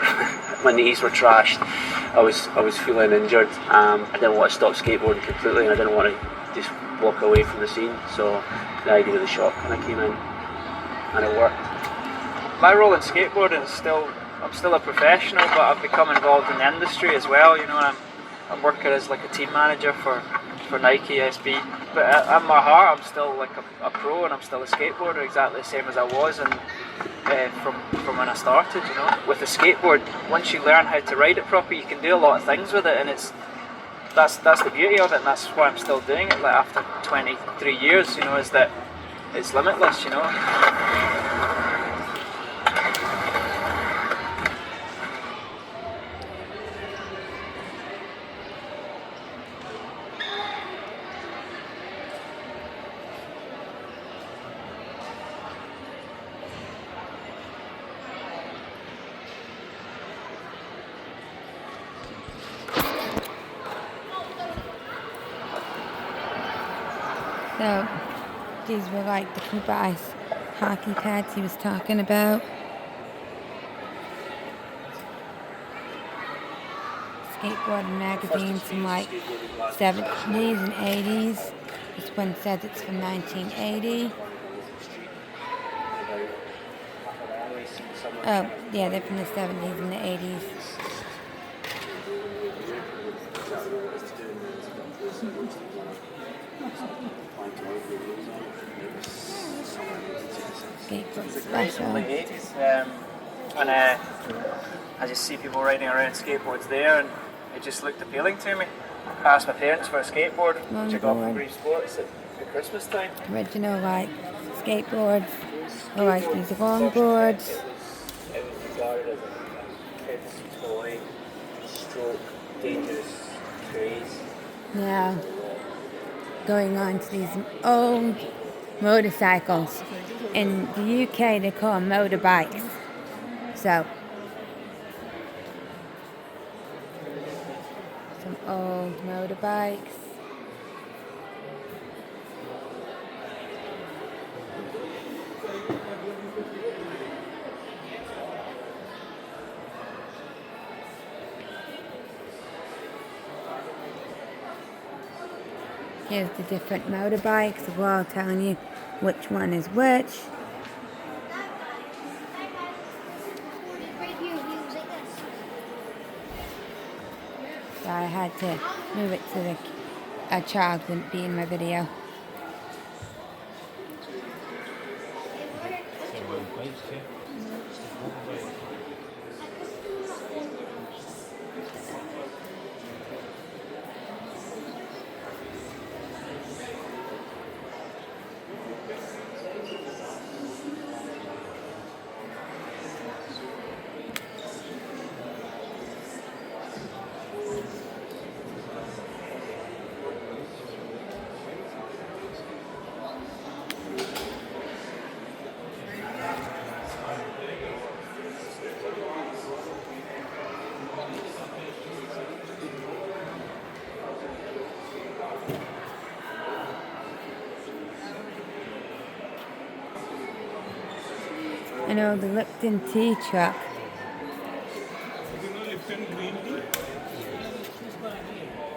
My knees were trashed. I was feeling injured. I didn't want to stop skateboarding completely, and I didn't want to just walk away from the scene. So the idea of the shop kind of came in, and it worked. My role in skateboarding is I'm still a professional, but I've become involved in the industry as well. I'm working as like a team manager for Nike SB. But at my heart, I'm still like a pro, and I'm still a skateboarder, exactly the same as I was, and from when I started. With a skateboard, once you learn how to ride it properly, you can do a lot of things with it, and that's the beauty of it, and that's why I'm still doing it. Like after 23 years, is that it's limitless. So these were like the Cooper Ice hockey pads he was talking about. Skateboarding magazines from like 70s and 80s. This one says it's from 1980. Oh, yeah, they're from the 70s and the 80s. Skateboard special. And I just see people riding around skateboards there, and it just looked appealing to me. I asked my parents for a skateboard, which I got from Longboard. Bree Sports at Christmas time. Original like skateboards, or like these longboards. It was regarded as a kid's toy, stroke, dangerous craze. Now, going on to these old motorcycles. In the UK, they call them motorbikes. So, some old motorbikes. Here's the different motorbikes, the wall telling you which one is which. So I had to move it so a child wouldn't be in my video. I know the Lipton tea truck.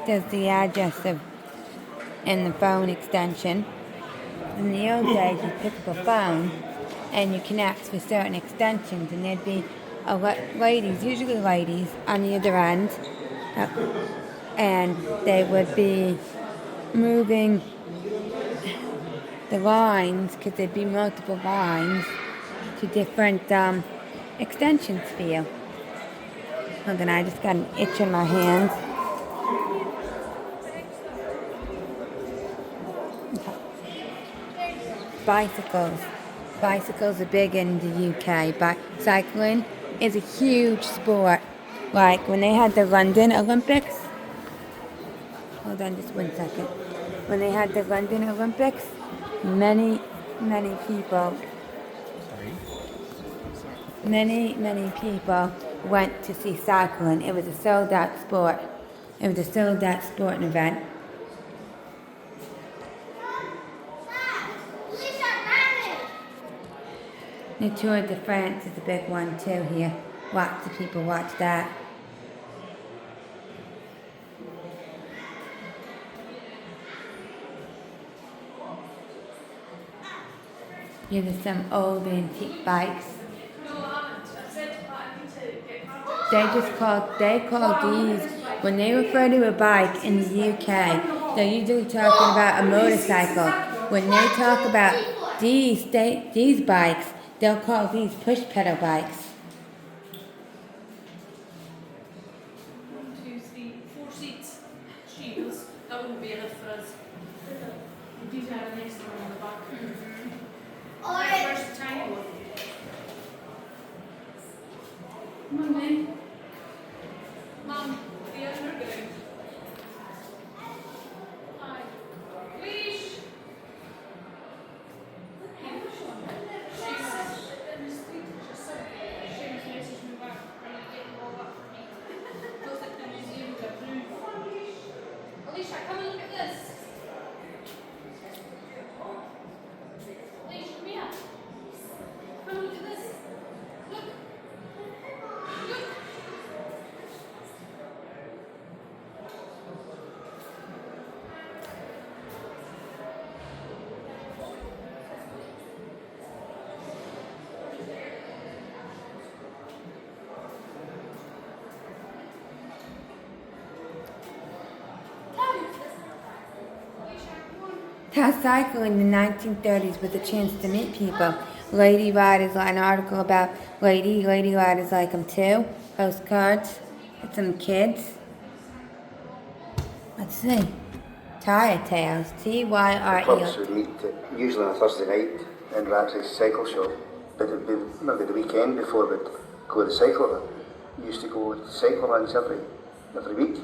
There's the address of and the phone extension. In the old days, you pick up a phone and you can ask for certain extensions, and there'd be ladies, usually ladies, on the other end, and they would be moving the lines, because there'd be multiple lines, to different extensions for you. Hold on, I just got an itch in my hands. Bicycles. Bicycles are big in the UK, but cycling is a huge sport. Like when they had the London Olympics. Hold on just 1 second. When they had the London Olympics, many people went to see cycling. It was a sold out sport. It was a sold out sporting event. The Tour de France is a big one too here. Lots of people watch that. Here are some old antique bikes. They call these, when they refer to a bike in the UK, they're usually talking about a motorcycle. When they talk about these bikes, they'll call these push pedal bikes. 1, 2, 3, 4 seats. Shields. That wouldn't be enough for us. We do have an extra one on the back. Where's the tiny one? Come on then. Mum, the underground. Hi. Leash. Alicia, come and look at this. Alicia, come here. Come and look at this. Look. Look. How cycling in the 1930s was a chance to meet people. Lady riders, an article about lady riders like them too. Postcards, and some kids. See, Tire Tales, The clubs Tyre. would meet usually on a Thursday night in Riverside cycle shop, but it'd be maybe the weekend before we'd go to the cycle run. We used to go to cycle runs every week.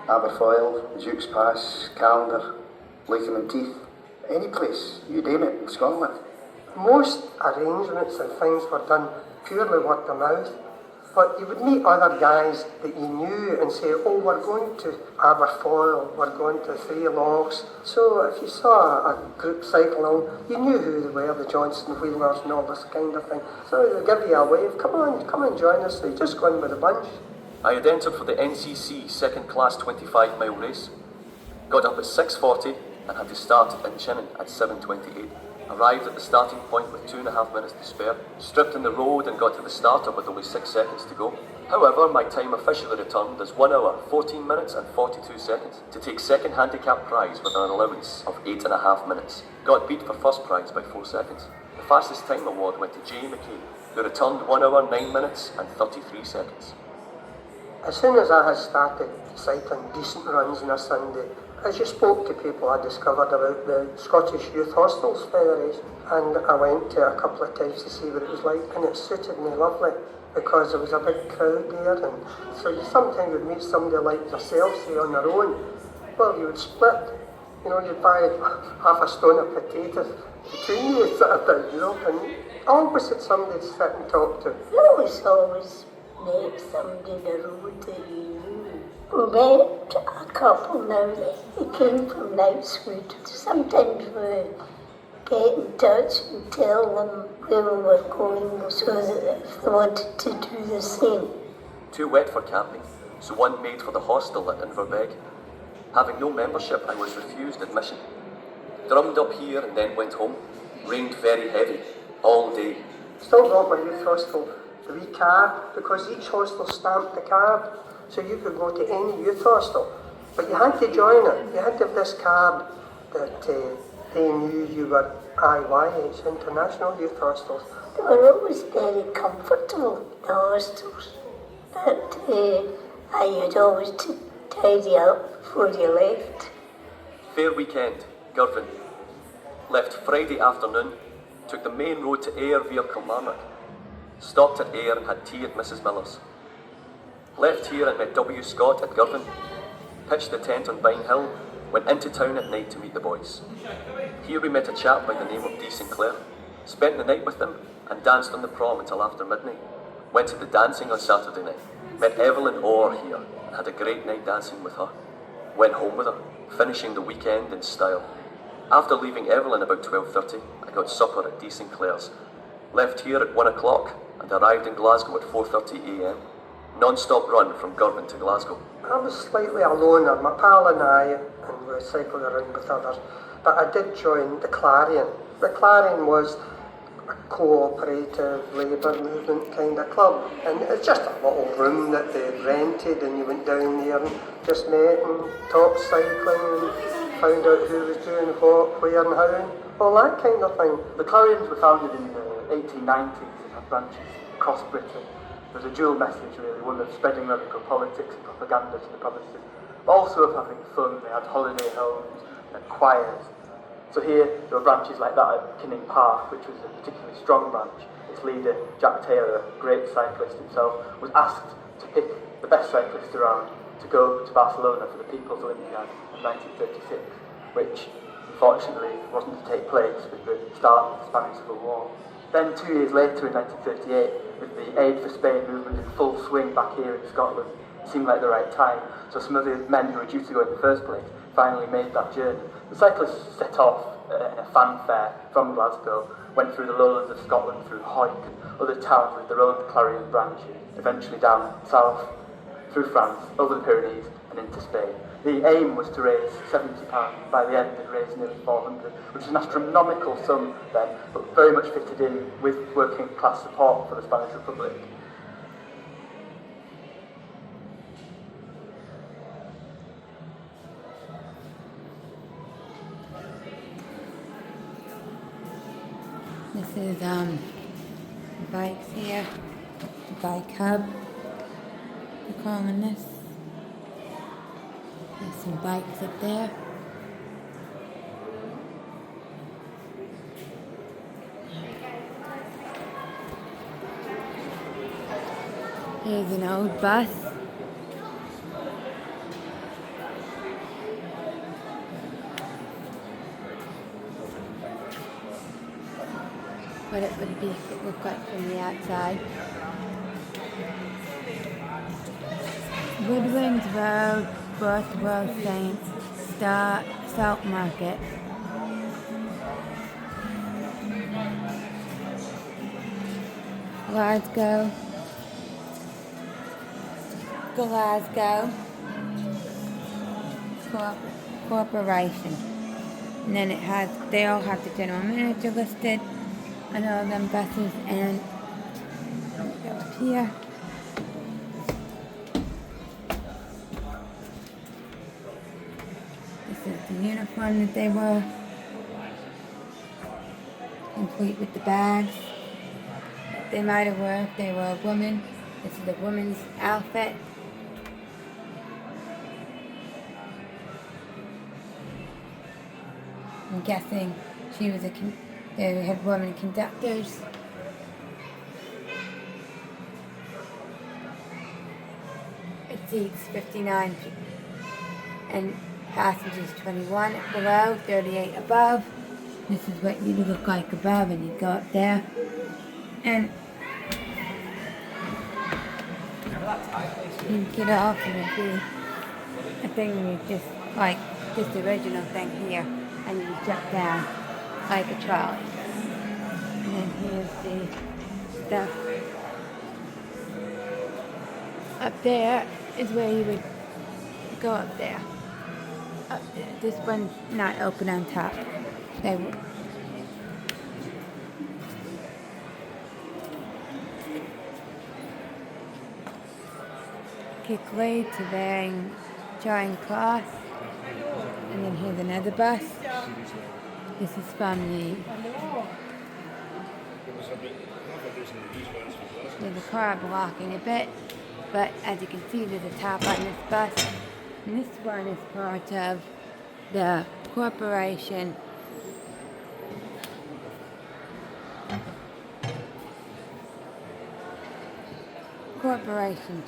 Aberfoyle, Duke's Pass, Callendar, Latham and Teeth, any place, you name it, in Scotland. Most arrangements and things were done purely word of mouth, but you would meet other guys that you knew and say, oh, we're going to Aberfoyle, we're going to Three Lochs. So if you saw a group cycle on, you knew who they were, the Johnston Wheelers and all this kind of thing. So they'd give you a wave, come on, join us. So you just go in with a bunch. I had entered for the NCC second class 25-mile race. Got up at 6:40 and had to start in Chinnan at 7:28. Arrived at the starting point with 2.5 minutes to spare. Stripped in the road and got to the starter with only 6 seconds to go. However, my time officially returned as 1 hour, 14 minutes and 42 seconds to take second handicap prize with an allowance of 8.5 minutes. Got beat for first prize by 4 seconds. The fastest time award went to Jay McKay, who returned 1 hour, 9 minutes and 33 seconds. As soon as I had started cycling decent runs on a Sunday, as you spoke to people, I discovered about the Scottish Youth Hostels Federation, and I went to a couple of times to see what it was like, and it suited me lovely because there was a big crowd there, and so you sometimes would meet somebody like yourself, say on their own. Well, you would split, you'd buy half a stone of potatoes between you, sort of thing, and always had somebody to sit and talk to. You always met somebody on the road that you knew. We met a couple now that they came from Knightswood. Sometimes we get in touch and tell them where we were going so that if they wanted to do the same. Too wet for camping, so one made for the hostel at Inverberg. Having no membership, I was refused admission. Drummed up here and then went home. Rained very heavy, all day. Still got my youth hostel, the wee card, because each hostel stamped the card. So you could go to any youth hostel, but you had to join it. You had to have this card that they knew you were IYH, International Youth Hostels. They were always very comfortable, the hostels, but I had always to tidy up before you left. Fair weekend, Girvan. Left Friday afternoon, took the main road to Ayr via Kilmarnock. Stopped at Ayr and had tea at Mrs. Miller's. Left here and met W. Scott at Girvan. Pitched the tent on Vine Hill, went into town at night to meet the boys. Here we met a chap by the name of D. Sinclair. Spent the night with them and danced on the prom until after midnight. Went to the dancing on Saturday night. Met Evelyn Orr here and had a great night dancing with her. Went home with her, finishing the weekend in style. After leaving Evelyn about 12:30, I got supper at D. Sinclair's. Left here at 1 o'clock and arrived in Glasgow at 4:30 a.m. Non-stop run from Girvan to Glasgow. I was slightly a loner, my pal and I, and we cycled around with others, but I did join the Clarion. The Clarion was a cooperative labour movement kind of club, and it's just a little room that they rented, and you went down there and just met and talked cycling and found out who was doing what, where and how, and all that kind of thing. The Clarions were founded in the 1890s and have branches across Britain. There's a dual message really, one of spreading radical politics and propaganda to the provinces, but also of having fun. They had holiday homes and choirs. So here there were branches like that at Kinning Park, which was a particularly strong branch. Its leader, Jack Taylor, a great cyclist himself, was asked to pick the best cyclists around to go to Barcelona for the People's Olympiad in 1936, which unfortunately wasn't to take place with the start of the Spanish Civil War. Then 2 years later in 1938, with the Aid for Spain movement in full swing back here in Scotland, it seemed like the right time, so some of the men who were due to go in the first place finally made that journey. The cyclists set off in a fanfare from Glasgow, went through the lowlands of Scotland, through Hawick and other towns with their own Clarion branches, eventually down south, through France, over the Pyrenees and into Spain. The aim was to raise £70. By the end, they'd raised nearly 400, which is an astronomical sum then, but very much fitted in with working class support for the Spanish Republic. This is bikes here, bike hub, we're calling this. This some bikes up there. Here's an old bus. What it would look like from the outside. Woodlands Road, Bothwell Saints, Salt Market. Glasgow. Corporation. And then they all have the general manager listed on all them buses, and go up here. This is the uniform that they wore, complete with the bags. They might have worn if they were a woman. This is the woman's outfit. I'm guessing she was they had women conductors. It seats 59 and passengers 21 below, 38 above. This is what you look like above, and you go up there. And you get off, and it'd be a thing you just like this original thing here, and you jump down like a trolley. And then here's the stuff. Up there is where you would go up there. Up there. This one's not open on top. They will. Kick lead to varying jarring cloth. And then here's another bus. This is from there's a car blocking a bit, but as you can see, there's a top on this bus. And this one is part of the corporation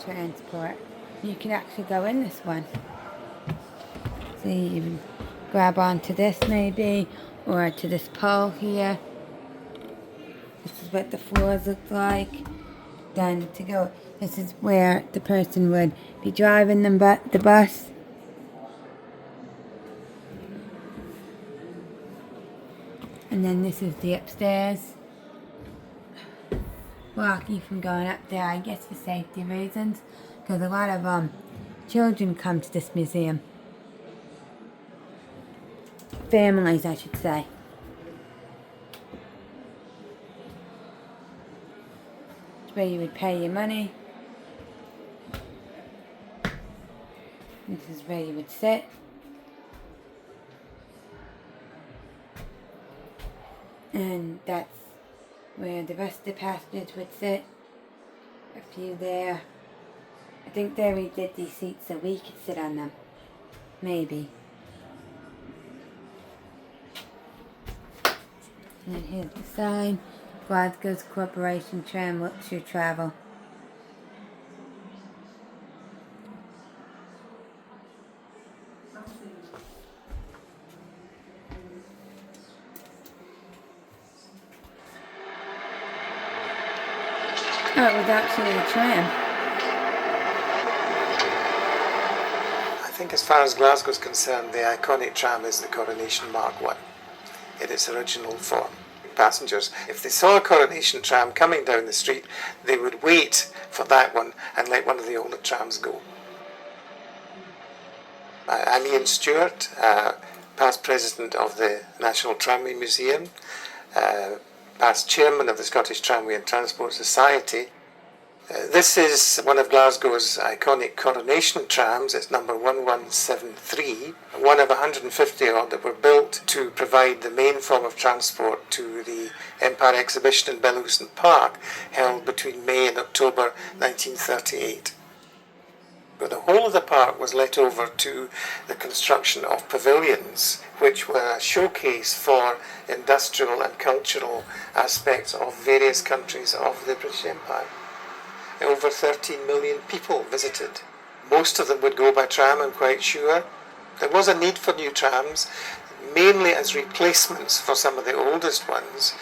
transport. You can actually go in this one. So you can grab onto this maybe, or to this pole here. This is what the floors look like. Then to go, this is where the person would be driving the bus. And then this is the upstairs. Block you from going up there, I guess for safety reasons, because a lot of children come to this museum. Families, I should say. It's where you would pay your money. This is where you would sit. And that's where the rest of the passengers would sit. A few there. I think they redid these seats so we could sit on them. Maybe. And then here's the sign. Glasgow's Corporation Tram Luxury Travel. Oh, it was actually a tram. I think as far as Glasgow is concerned, the iconic tram is the Coronation Mark 1 in its original form. Passengers, if they saw a Coronation tram coming down the street, they would wait for that one and let one of the older trams go. I'm Ian Stewart, past president of the National Tramway Museum, past chairman of the Scottish Tramway and Transport Society. This is one of Glasgow's iconic Coronation trams. It's number 1173, one of 150 odd that were built to provide the main form of transport to the Empire Exhibition in Beluson Park, held between May and October 1938. But the whole of the park was let over to the construction of pavilions, which were a showcase for industrial and cultural aspects of various countries of the British Empire. Over 13 million people visited. Most of them would go by tram, I'm quite sure. There was a need for new trams, mainly as replacements for some of the oldest ones,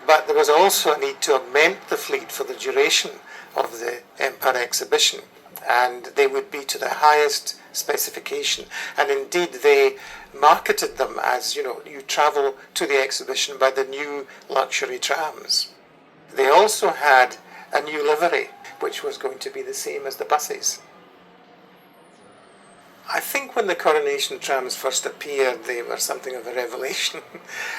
but there was also a need to augment the fleet for the duration of the Empire exhibition, and they would be to the highest specification. And indeed they marketed them as, you travel to the exhibition by the new luxury trams. They also had a new livery, which was going to be the same as the buses. I think when the coronation trams first appeared, they were something of a revelation.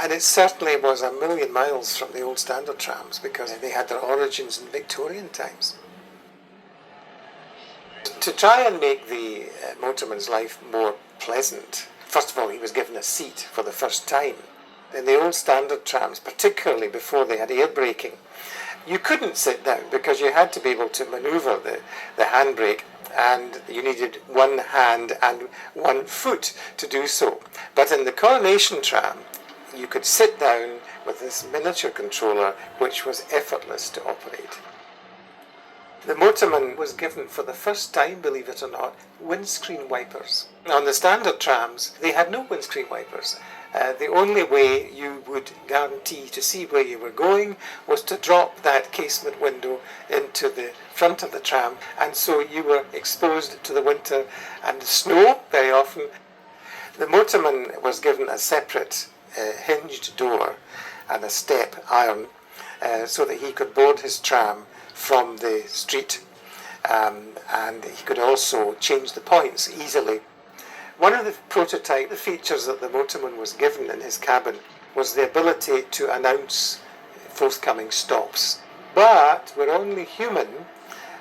And it certainly was a million miles from the old standard trams, because they had their origins in Victorian times. To try and make the motorman's life more pleasant, first of all, he was given a seat for the first time. In the old standard trams, particularly before they had air braking, you couldn't sit down because you had to be able to manoeuvre the handbrake, and you needed one hand and one foot to do so. But in the coronation tram, you could sit down with this miniature controller, which was effortless to operate. The motorman was given, for the first time, believe it or not, windscreen wipers. On the standard trams, they had no windscreen wipers. The only way you would guarantee to see where you were going was to drop that casement window into the front of the tram, and so you were exposed to the winter and the snow very often. The motorman was given a separate hinged door and a step iron so that he could board his tram from the street, and he could also change the points easily. One of the prototype features that the motorman was given in his cabin was the ability to announce forthcoming stops. But we're only human,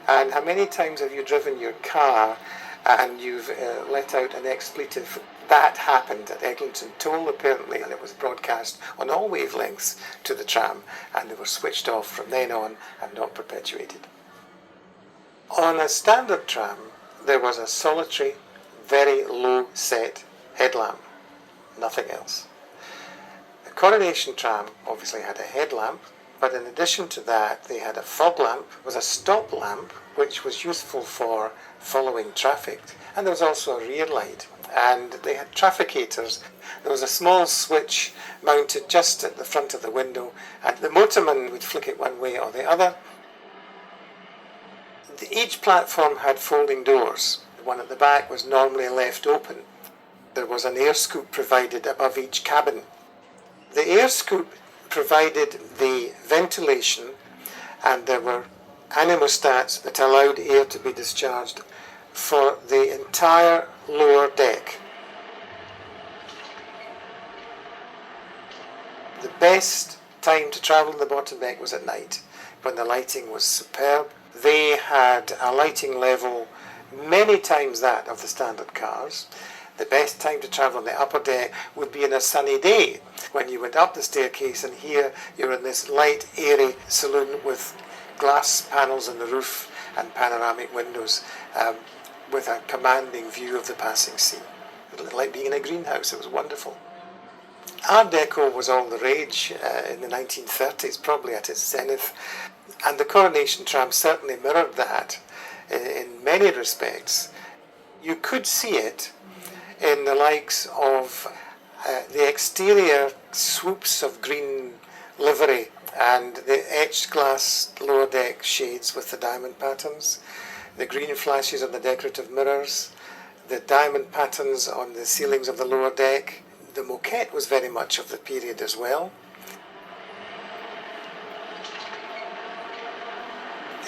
and how many times have you driven your car and you've let out an expletive? That happened at Eglinton Toll, apparently, and it was broadcast on all wavelengths to the tram, and they were switched off from then on and not perpetuated. On a standard tram, there was a solitary, very low set headlamp, nothing else. The coronation tram obviously had a headlamp, but in addition to that they had a fog lamp, was a stop lamp which was useful for following traffic, and there was also a rear light, and they had trafficators. There was a small switch mounted just at the front of the window, and the motorman would flick it one way or the other. Each platform had folding doors. The one at the back was normally left open. There was an air scoop provided above each cabin. The air scoop provided the ventilation, and there were anemostats that allowed air to be discharged for the entire lower deck. The best time to travel in the bottom deck was at night, when the lighting was superb. They had a lighting level many times that of the standard cars. The best time to travel on the upper deck would be in a sunny day, when you went up the staircase, and here you're in this light, airy saloon with glass panels on the roof and panoramic windows, with a commanding view of the passing sea. It was like being in a greenhouse. It was wonderful. Art Deco was all the rage in the 1930s, probably at its zenith, and the coronation tram certainly mirrored that in many respects. You could see it in the likes of the exterior swoops of green livery and the etched glass lower deck shades with the diamond patterns, the green flashes on the decorative mirrors, the diamond patterns on the ceilings of the lower deck. The moquette was very much of the period as well.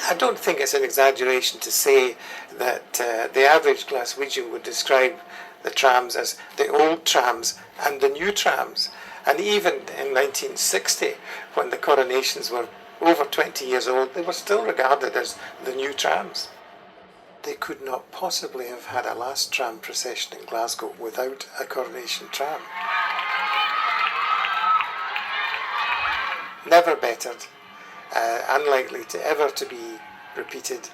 I don't think it's an exaggeration to say that the average Glaswegian would describe the trams as the old trams and the new trams. And even in 1960, when the coronations were over 20 years old, they were still regarded as the new trams. They could not possibly have had a last tram procession in Glasgow without a coronation tram. Never bettered, unlikely to ever to be repeated,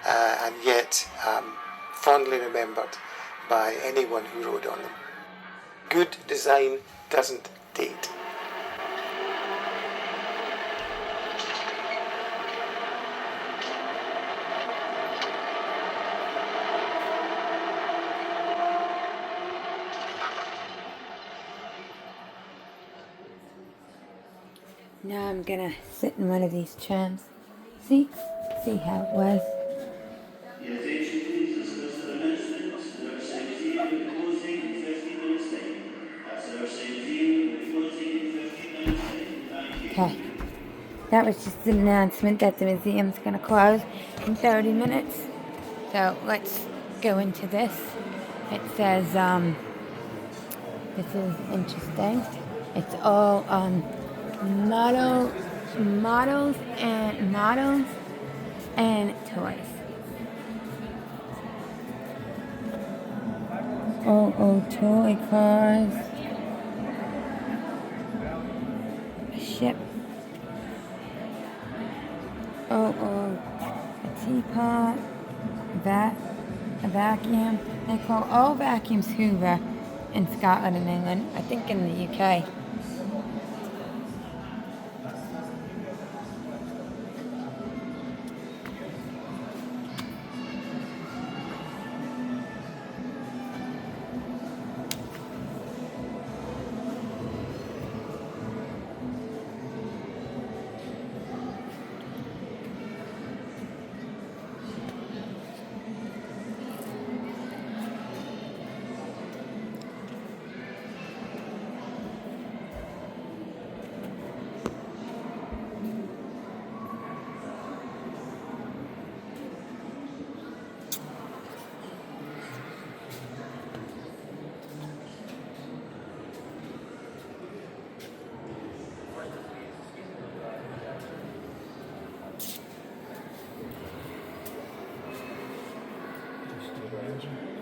and yet fondly remembered by anyone who rode on them. Good design doesn't date. Now I'm gonna sit in one of these trams. See how it was. Your attention please, as the first announcement, the Riverside Museum will be closing in 15 minutes time. That's the Riverside Museum will be closing in 15 minutes time. Thank you. Okay. That was just an announcement that the museum's gonna close in 30 minutes. So let's go into this. It says, this is interesting. It's all models and toys. Oh, toy cars. A ship. Oh, a teapot. A vacuum. They call all vacuums Hoover in Scotland and England. I think in the UK. Just a